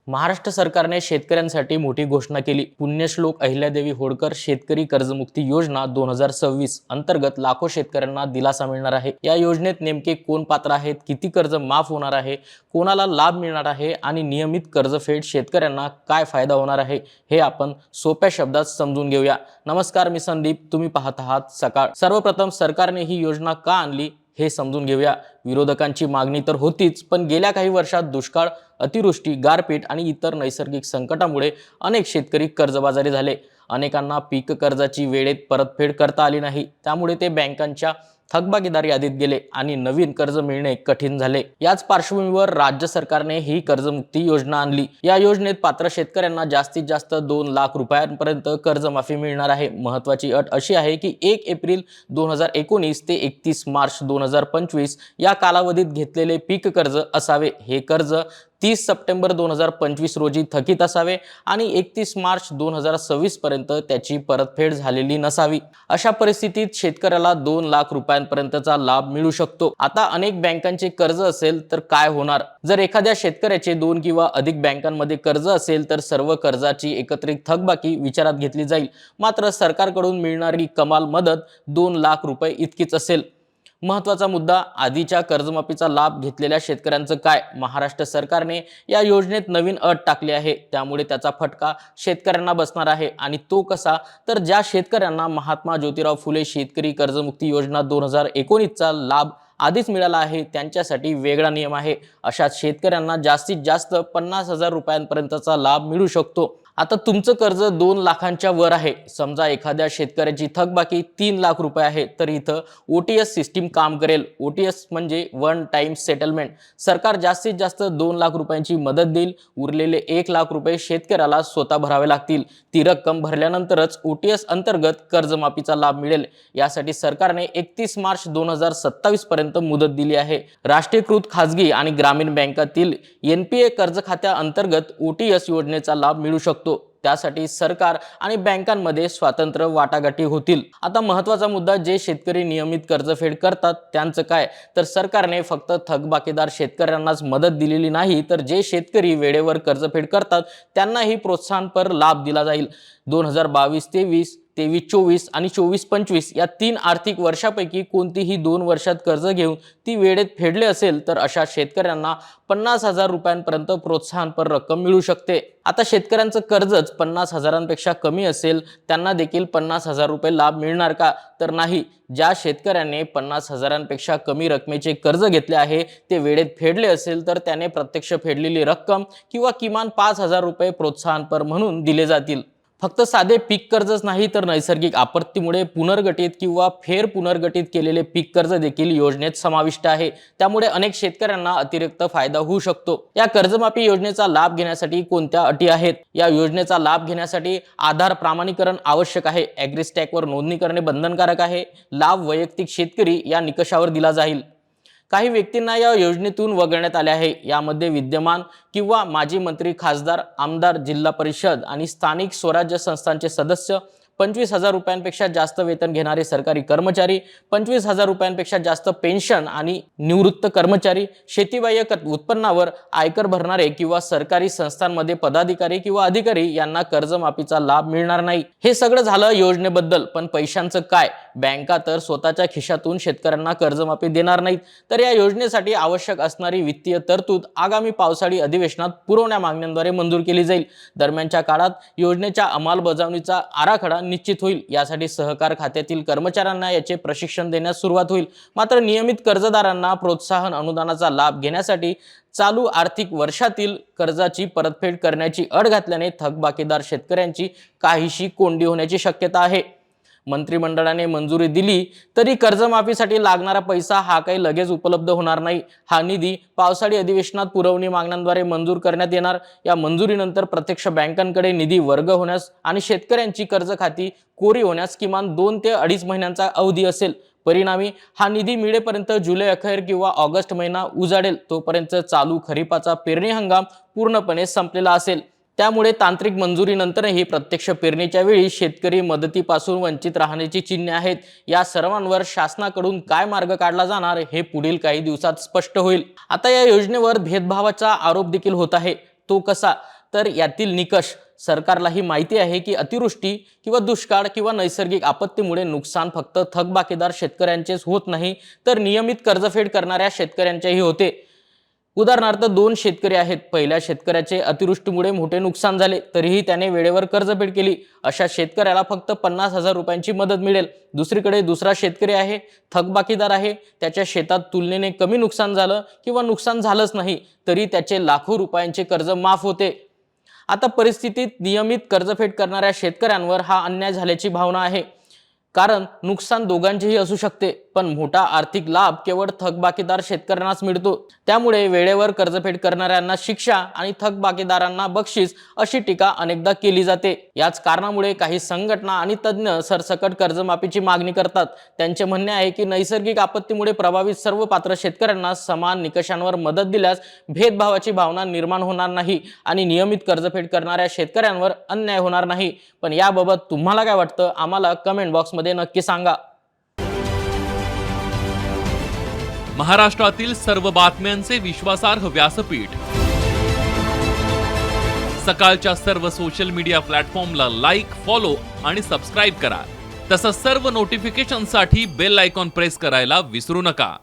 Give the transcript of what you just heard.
महाराष्ट्र सरकारने शेतकऱ्यांसाठी मोठी घोषणा केली। पुण्यश्लोक अहिल्यादेवी होळकर शेतकरी कर्जमुक्ती योजना 2026 अंतर्गत लाखो शेतकऱ्यांना दिलासा मिळणार आहे। या योजनेत नेमके कोण पात्र आहेत, किती कर्ज माफ होणार आहे, कोणाला लाभ मिळणार आहे आणि नियमित कर्जफेड शेतकऱ्यांना काय फायदा होणार आहे, हे आपण सोप्या शब्दात समजून घेऊया। नमस्कार, मी संदीप, तुम्ही पाहत आहात सकाळ। सर्वप्रथम सरकारने ही योजना का आणली हे समजून घेऊया। विरोधकांची मागणी तर होतीच, पण गेल्या काही वर्षात दुष्काळ, अतिवृष्टी, गारपीट आणि इतर नैसर्गिक संकटामुळे अनेक शेतकरी कर्जबाजारी झाले। अनेकांना पीक कर्जाची वेळेत परतफेड करता आली नाही, त्यामुळे ते बँकांच्या थकबाकीदार यादीत गेले आणि नवीन कर्ज मिळणे कठीण झाले। याच पार्श्वभूमीवर राज्य सरकारने ही कर्जमुक्ती योजना आणली। या योजनेत पात्र शेतकऱ्यांना जास्तीत जास्त 2 लाख रुपयांपर्यंत कर्जमाफी मिळणार आहे। महत्त्वाची अट अशी आहे की 1 एप्रिल 2019 ते 31 मार्च 2025 या कालावधीत घेतलेले पीक कर्ज असावे। हे कर्ज 30 सप्टेंबर 2025 रोजी थकीत असावे आणि 31 मार्च 2026 पर्यंत त्याची परतफेड झालेली नसावी। अशा परिस्थितीत शेतकऱ्याला 2 लाख रुपयांपर्यंतचा लाभ मिळू शकतो। आता अनेक बँकांचे कर्ज असेल तर काय होणार? जर एखाद्या शेतकऱ्याचे 2 किंवा अधिक बँकांमध्ये कर्ज असेल तर सर्व कर्जाची एकत्रित थकबाकी विचारात घेतली जाईल। मात्र सरकारकडून मिळणारी कमाल मदत 2 लाख रुपये इतकीच असेल। महत्त्वाचा मुद्दा, आधीच्या कर्जमाफीचा लाभ घेतलेल्या शेतकऱ्यांचं काय? महाराष्ट्र सरकारने या योजनेत नवीन अट टाकली आहे, त्यामुळे त्याचा फटका शेतकऱ्यांना बसणार आहे। आणि तो कसा? तर ज्या शेतकऱ्यांना महात्मा ज्योतिराव फुले शेतकरी कर्जमुक्ती योजना 2019चा लाभ आधीच मिळाला आहे, त्यांच्यासाठी वेगळा नियम आहे। अशा शेतकऱ्यांना जास्तीत जास्त 50,000 रुपयांपर्यंतचा लाभ मिळू शकतो। आता तुमचं कर्ज 2 लाखांच्या वर आहे, समजा एखाद्या शेतकऱ्याची थकबाकी 3 लाख रुपये आहे, तर इथं OTS सिस्टीम काम करेल। OTS म्हणजे वन टाइम सेटलमेंट। सरकार जास्तीत जास्त 2 लाख रुपयांची मदत देईल, उरलेले 1 लाख रुपये शेतकऱ्याला स्वतः भरावे लागतील। ती रक्कम भरल्यानंतरच OTS अंतर्गत कर्जमाफीचा लाभ मिळेल। यासाठी सरकारने 31 मार्च 2027 पर्यंत मुदत दिली आहे। राष्ट्रीयकृत खाजगी आणि ग्रामीण बँकातील NPA कर्ज खात्या अंतर्गत OTS योजनेचा लाभ मिळू शकतो। त्यासाठी सरकार आणि बँकांमध्ये स्वतंत्र वाटाघाटी होतील। आता महत्त्वाचा मुद्दा, जे शेतकरी नियमित कर्जफेड करतात त्यांचं काय? तर सरकारने फक्त थकबाकीदार शेतकऱ्यांनाच मदत दिलेली नाही, तर जे शेतकरी वेळेवर कर्जफेड करतात त्यांनाही प्रोत्साहनपर लाभ दिला जाईल। 2022-23, 23-24 आणि 24-25 या 3 आर्थिक वर्षापैकी कोणतीही 2 वर्षात कर्ज घेऊन ती वेळेत फेडले असेल तर अशा शेतकऱ्यांना 50,000 रुपयांपर्यंत प्रोत्साहनपर रक्कम मिळू शकते। आता शेतकऱ्यांचं कर्जच 50,000पेक्षा कमी असेल, त्यांना देखील 50,000 रुपये लाभ मिळणार का? तर नाही। ज्या शेतकऱ्याने 50,000पेक्षा कमी रकमेचे कर्ज घेतले आहे ते वेळेत फेडले असेल तर त्याने प्रत्यक्ष फेडलेली रक्कम किंवा किमान 5,000 रुपये प्रोत्साहनपर म्हणून दिले जातील। फक्त साधे पीक कर्जच नाही, तर नैसर्गिक आपत्तीमुळे पुनर्गठित किंवा फेर पुनर्गठित केलेले पीक कर्ज देखील योजनेत समाविष्ट आहे। त्यामुळे अनेक शेतकऱ्यांना अतिरिक्त फायदा होऊ शकतो। या कर्जमाफी योजनेचा लाभ घेण्यासाठी कोणत्या अटी आहेत? या योजनेचा लाभ घेण्यासाठी आधार प्रमाणीकरण आवश्यक आहे। ॲग्रीस्टॅकवर नोंदणी करणे बंधनकारक आहे। लाभ वैयक्तिक शेतकरी या निकषावर दिला जाईल। काही व्यक्तींना या योजनेतून वगळण्यात आले आहे। यामध्ये विद्यमान किंवा माजी मंत्री, खासदार, आमदार, जिल्हा परिषद आणि स्थानिक स्वराज्य संस्थांचे सदस्य, 25,000 रुपयांपेक्षा जास्त वेतन घेणारे सरकारी कर्मचारी, 25,000 रुपयांपेक्षा जास्त पेन्शन आणि निवृत्त कर्मचारी, शेतीबाह्य उत्पन्नावर आयकर भरणारे किंवा सरकारी संस्थांमध्ये पदाधिकारी किंवा अधिकारी यांना कर्जमाफीचा लाभ मिळणार नाही। हे सगळं झालं योजनेबद्दल, पण पैशांचं काय? बँका तर स्वतःच्या खिशातून शेतकऱ्यांना कर्जमाफी देणार नाहीत, तर या योजनेसाठी आवश्यक असणारी वित्तीय तरतूद आगामी पावसाळी अधिवेशनात पुरवण्या मागण्यांद्वारे मंजूर केली जाईल। दरम्यानच्या काळात योजनेच्या अंमलबजावणीचा आराखडा निश्चित होईल। यासाठी सहकार खात्यातील कर्मचाऱ्यांना याचे प्रशिक्षण देण्यास सुरुवात होईल। मात्र नियमित कर्जदारांना प्रोत्साहन अनुदानाचा लाभ घेण्यासाठी चालू आर्थिक वर्षातील कर्जाची परतफेड करण्याची अट घातल्याने थकबाकीदार शेतकऱ्यांची काहीशी कोंडी होण्याची शक्यता आहे। मंत्रिमंडळाने मंजुरी दिली तरी कर्जमाफीसाठी लागणारा पैसा हा काही लगेच उपलब्ध होणार नाही। हा निधी पावसाळी अधिवेशनात पुरवणी मागण्यांद्वारे मंजूर करण्यात येणार। या मंजुरीनंतर प्रत्यक्ष बँकांकडे निधी वर्ग होण्यास आणि शेतकऱ्यांची कर्ज खाती कोरी होण्यास किमान 2 ते 2.5 महिन्यांचा अवधी असेल। परिणामी हा निधी मिळेपर्यंत जुलै अखेर किंवा ऑगस्ट महिना उजाडेल, तोपर्यंत चालू खरीपाचा पेरणी हंगाम पूर्णपणे संपलेला असेल। त्यामुळे तांत्रिक मंजुरीनंतरही प्रत्यक्ष पेरणीच्या वेळी शेतकरी मदतीपासून वंचित राहण्याची चिन्हे आहेत। या सर्वांवर शासनाकडून काय मार्ग काढला जाणार हे पुढील काही दिवसात स्पष्ट होईल। आता या योजनेवर भेदभावाचा आरोप देखील होत आहे। तो कसा? तर यातील निकष सरकारलाही माहिती आहे की अतिवृष्टी किंवा दुष्काळ किंवा नैसर्गिक आपत्तीमुळे नुकसान फक्त थकबाकीदार शेतकऱ्यांचेच होत नाही, तर नियमित कर्जफेड करणाऱ्या शेतकऱ्यांचेही होते. उदाहरणार्थ 2 शेतकरी आहेत. पहिल्या शेतकऱ्याचे अतिवृष्टीमुळे मोठे नुकसान झाले, तरीही त्याने वेळेवर कर्जफेड केली. अशा शेतकऱ्याला फक्त 50,000 रुपयांची मदत मिळेल. दुसरीकडे दुसरा शेतकरी आहे, थकबाकीदार आहे, त्याच्या शेतात तुलनेने कमी नुकसान झालं किंवा नुकसान झालंच नाही, तरी त्याचे लाखो रुपयांचे कर्ज माफ होते. आता परिस्थितीत नियमित कर्जफेड करणाऱ्या शेतकऱ्यांवर हा अन्याय झाल्याची भावना आहे. कारण नुकसान दोघांचेही असू शकते, पण मोठा आर्थिक लाभ केवळ थकबाकीदार शेतकऱ्यांनाच मिळतो. त्यामुळे वेळेवर कर्जफेड करणाऱ्यांना शिक्षा आणि थकबाकीदारांना बक्षीस अशी टीका अनेकदा केली जाते. याच कारणामुळे काही संघटना आणि तज्ज्ञ सरसकट कर्जमाफीची मागणी करतात. त्यांचे म्हणणे आहे की नैसर्गिक आपत्तीमुळे प्रभावित सर्व पात्र शेतकऱ्यांना समान निकषांवर मदत दिल्यास भेदभावाची भावना निर्माण होणार नाही आणि नियमित कर्जफेड करणाऱ्या शेतकऱ्यांवर अन्याय होणार नाही. पण याबाबत तुम्हाला काय वाटतं? आम्हाला कमेंट बॉक्समध्ये नक्की सांगा. महाराष्ट्रातील सर्व बातम्यांचे विश्वासार्ह व्यासपीठ. सकाळच्या सर्व सोशल मीडिया प्लॅटफॉर्मला लाईक, फॉलो आणि सबस्क्राईब करा. तसंच सर्व नोटिफिकेशनसाठी बेल आयकॉन प्रेस करायला विसरू नका.